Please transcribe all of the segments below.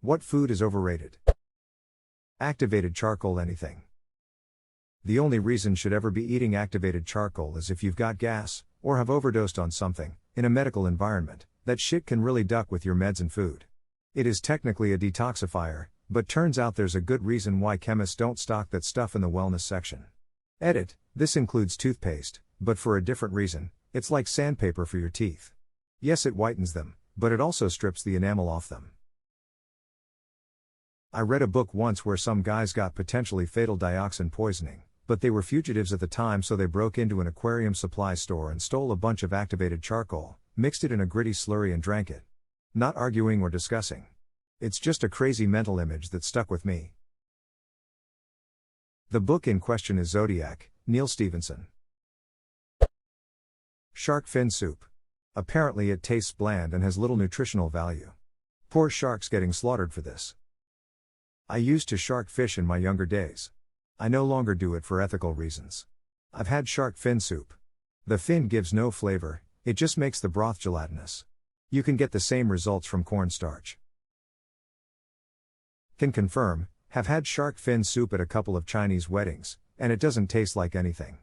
What food is overrated? Activated charcoal. Anything. The only reason should ever be eating activated charcoal is if you've got gas, or have overdosed on something, in a medical environment. That shit can really duck with your meds and food. It is technically a detoxifier, but turns out there's a good reason why chemists don't stock that stuff in the wellness section. Edit, this includes toothpaste, but for a different reason. It's like sandpaper for your teeth. Yes, it whitens them, but it also strips the enamel off them. I read a book once where some guys got potentially fatal dioxin poisoning, but they were fugitives at the time, so they broke into an aquarium supply store and stole a bunch of activated charcoal, mixed it in a gritty slurry and drank it. Not arguing or discussing. It's just a crazy mental image that stuck with me. The book in question is Zodiac, Neil Stephenson. Shark fin soup. Apparently it tastes bland and has little nutritional value. Poor sharks getting slaughtered for this. I used to shark fish in my younger days. I no longer do it for ethical reasons. I've had shark fin soup. The fin gives no flavor, it just makes the broth gelatinous. You can get the same results from cornstarch. Can confirm, have had shark fin soup at a couple of Chinese weddings, and it doesn't taste like anything.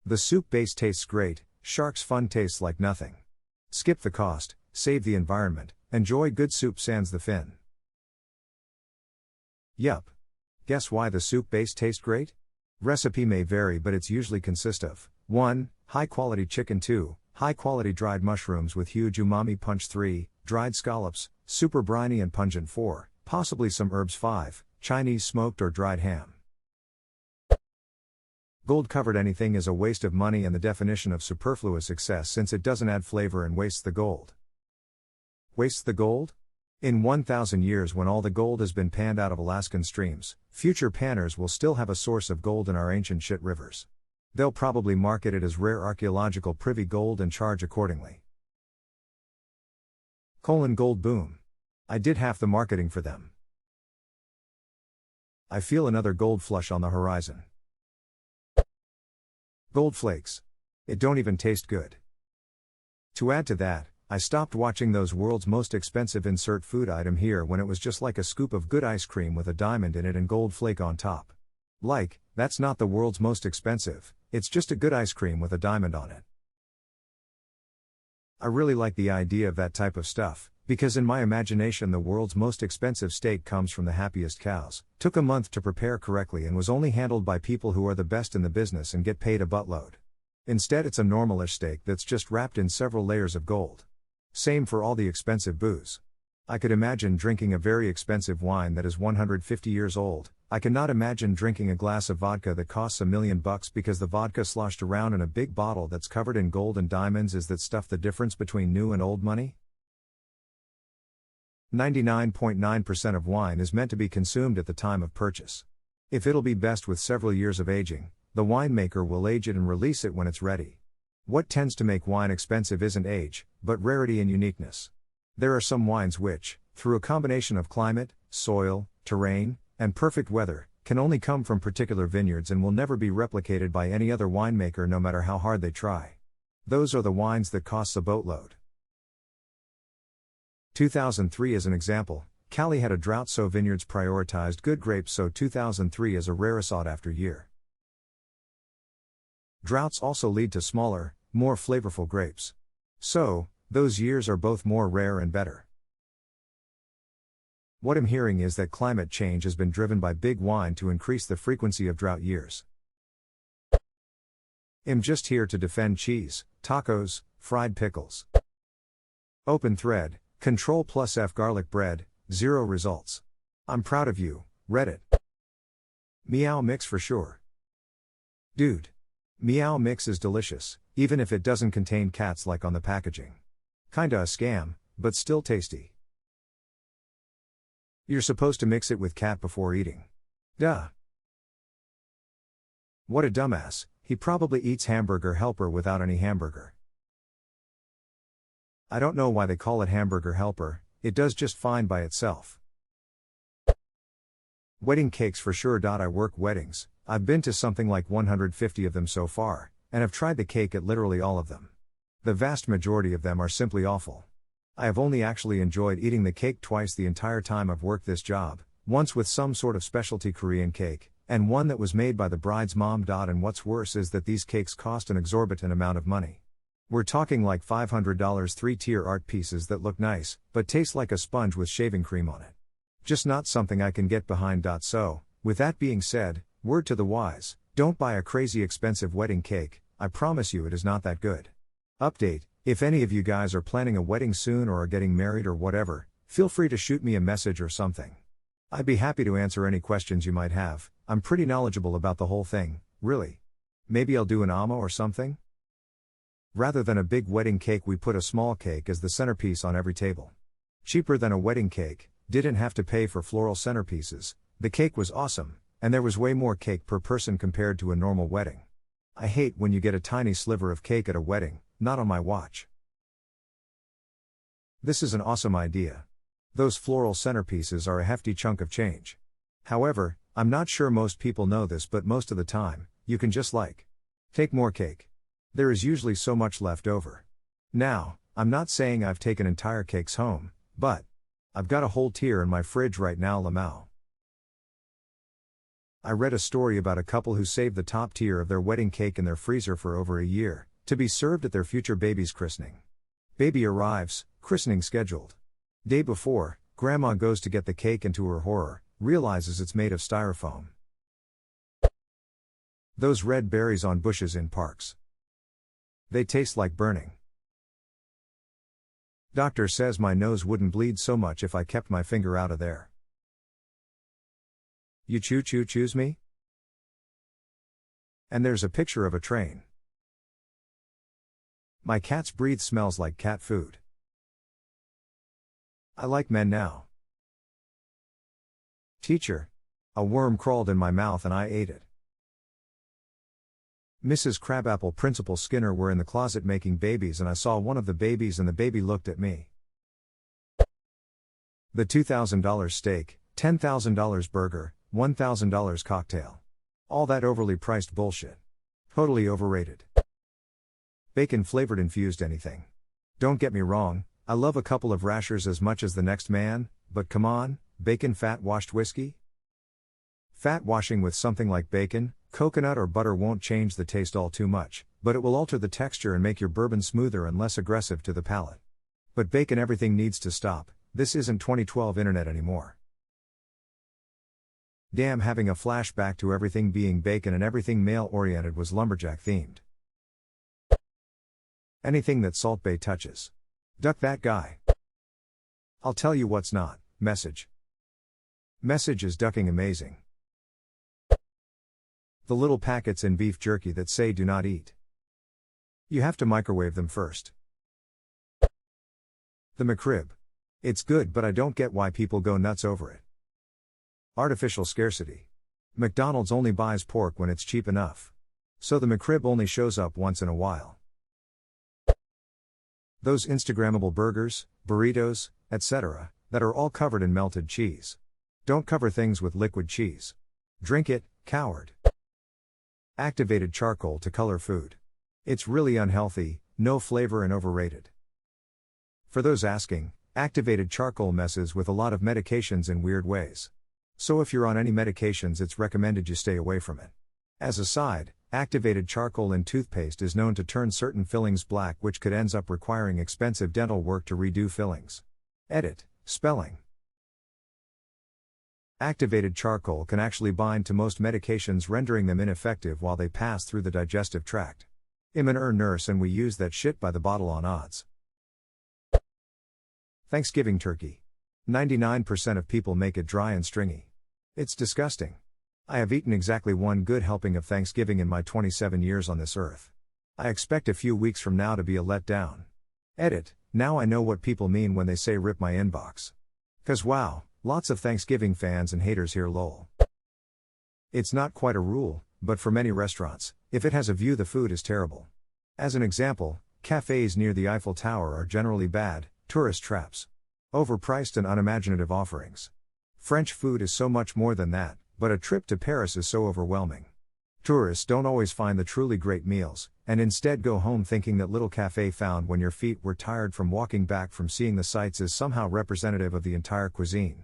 The soup base tastes great, shark's fun tastes like nothing. Skip the cost, save the environment, enjoy good soup sans the fin. Yup. Guess why the soup base tastes great? Recipe may vary, but it's usually consist of 1. High quality chicken. 2. High quality dried mushrooms with huge umami punch. 3. Dried scallops, super briny and pungent. 4. Possibly some herbs. 5. Chinese smoked or dried ham. Gold covered anything is a waste of money and the definition of superfluous excess, since it doesn't add flavor and wastes the gold. Wastes the gold? In 1,000 years, when all the gold has been panned out of Alaskan streams, future panners will still have a source of gold in our ancient shit rivers. They'll probably market it as rare archaeological privy gold and charge accordingly. Gold boom. I did half the marketing for them. I feel another gold flush on the horizon. Gold flakes. It don't even taste good. To add to that, I stopped watching those world's most expensive insert food item here when it was just like a scoop of good ice cream with a diamond in it and gold flake on top. Like, that's not the world's most expensive, it's just a good ice cream with a diamond on it. I really like the idea of that type of stuff, because in my imagination the world's most expensive steak comes from the happiest cows, took a month to prepare correctly and was only handled by people who are the best in the business and get paid a buttload. Instead it's a normalish steak that's just wrapped in several layers of gold. Same for all the expensive booze. I could imagine drinking a very expensive wine that is 150 years old. I cannot imagine drinking a glass of vodka that costs $1 million because the vodka sloshed around in a big bottle that's covered in gold and diamonds. Is that stuff the difference between new and old money? 99.9% of wine is meant to be consumed at the time of purchase. If it'll be best with several years of aging, the winemaker will age it and release it when it's ready. What tends to make wine expensive isn't age, but rarity and uniqueness. There are some wines which, through a combination of climate, soil, terrain, and perfect weather, can only come from particular vineyards and will never be replicated by any other winemaker no matter how hard they try. Those are the wines that cost a boatload. 2003 as an example, Cali had a drought, so vineyards prioritized good grapes, so 2003 is a rare sought-after year. Droughts also lead to smaller, more flavorful grapes. So, those years are both more rare and better. What I'm hearing is that climate change has been driven by big wine to increase the frequency of drought years. I'm just here to defend cheese, tacos, fried pickles. Open thread, Ctrl+F garlic bread, 0 results. I'm proud of you, Reddit. Meow mix for sure. Dude. Meow mix is delicious, even if it doesn't contain cats like on the packaging. Kinda a scam, but still tasty. You're supposed to mix it with cat before eating. Duh. What a dumbass, he probably eats hamburger helper without any hamburger. I don't know why they call it hamburger helper, it does just fine by itself. Wedding cakes for sure. I work weddings, I've been to something like 150 of them so far, and have tried the cake at literally all of them. The vast majority of them are simply awful. I have only actually enjoyed eating the cake twice the entire time I've worked this job, once with some sort of specialty Korean cake, and one that was made by the bride's mom. And what's worse is that these cakes cost an exorbitant amount of money. We're talking like $500 3-tier art pieces that look nice, but taste like a sponge with shaving cream on it. Just not something I can get behind. So, with that being said, word to the wise, don't buy a crazy expensive wedding cake, I promise you it is not that good. Update: if any of you guys are planning a wedding soon or are getting married or whatever, feel free to shoot me a message or something. I'd be happy to answer any questions you might have. I'm pretty knowledgeable about the whole thing, really. Maybe I'll do an AMA or something? Rather than a big wedding cake, we put a small cake as the centerpiece on every table. Cheaper than a wedding cake, didn't have to pay for floral centerpieces, the cake was awesome, and there was way more cake per person compared to a normal wedding. I hate when you get a tiny sliver of cake at a wedding, not on my watch. This is an awesome idea. Those floral centerpieces are a hefty chunk of change. However, I'm not sure most people know this, but most of the time, you can just take more cake. There is usually so much left over. Now, I'm not saying I've taken entire cakes home, but I've got a whole tier in my fridge right now. Lamau. I read a story about a couple who saved the top tier of their wedding cake in their freezer for over a year, to be served at their future baby's christening. Baby arrives, christening scheduled. Day before, Grandma goes to get the cake and to her horror, realizes it's made of styrofoam. Those red berries on bushes in parks. They taste like burning. Doctor says my nose wouldn't bleed so much if I kept my finger out of there. You choose me? And there's a picture of a train. My cat's breath smells like cat food. I like men now. Teacher. A worm crawled in my mouth and I ate it. Mrs. Crabapple Principal Skinner were in the closet making babies and I saw one of the babies and the baby looked at me. The $2,000 steak, $10,000 burger, $1,000 cocktail. All that overly priced bullshit. Totally overrated. Bacon flavored infused anything. Don't get me wrong, I love a couple of rashers as much as the next man, but come on, bacon fat washed whiskey? Fat washing with something like bacon, coconut or butter won't change the taste all too much, but it will alter the texture and make your bourbon smoother and less aggressive to the palate. But bacon, everything needs to stop, this isn't 2012 internet anymore. Damn, having a flashback to everything being bacon and everything male-oriented was lumberjack themed. Anything that Salt Bae touches. Duck that guy. I'll tell you what's not, message. Message is ducking amazing. The little packets in beef jerky that say do not eat. You have to microwave them first. The McRib. It's good, but I don't get why people go nuts over it. Artificial scarcity. McDonald's only buys pork when it's cheap enough. So the McRib only shows up once in a while. Those Instagrammable burgers, burritos, etc., that are all covered in melted cheese. Don't cover things with liquid cheese. Drink it, coward. Activated charcoal to color food. It's really unhealthy, no flavor and overrated. For those asking, activated charcoal messes with a lot of medications in weird ways. So if you're on any medications, it's recommended you stay away from it. As a side, activated charcoal in toothpaste is known to turn certain fillings black, which could end up requiring expensive dental work to redo fillings. Edit, spelling. Activated charcoal can actually bind to most medications, rendering them ineffective while they pass through the digestive tract. I'm an nurse and we use that shit by the bottle on odds. Thanksgiving turkey. 99% of people make it dry and stringy. It's disgusting. I have eaten exactly one good helping of Thanksgiving in my 27 years on this earth. I expect a few weeks from now to be a letdown. Edit, now I know what people mean when they say rip my inbox. 'Cause wow, lots of Thanksgiving fans and haters here lol. It's not quite a rule, but for many restaurants, if it has a view the food is terrible. As an example, cafes near the Eiffel Tower are generally bad, tourist traps. Overpriced and unimaginative offerings. French food is so much more than that, but a trip to Paris is so overwhelming. Tourists don't always find the truly great meals, and instead go home thinking that little cafe found when your feet were tired from walking back from seeing the sights is somehow representative of the entire cuisine.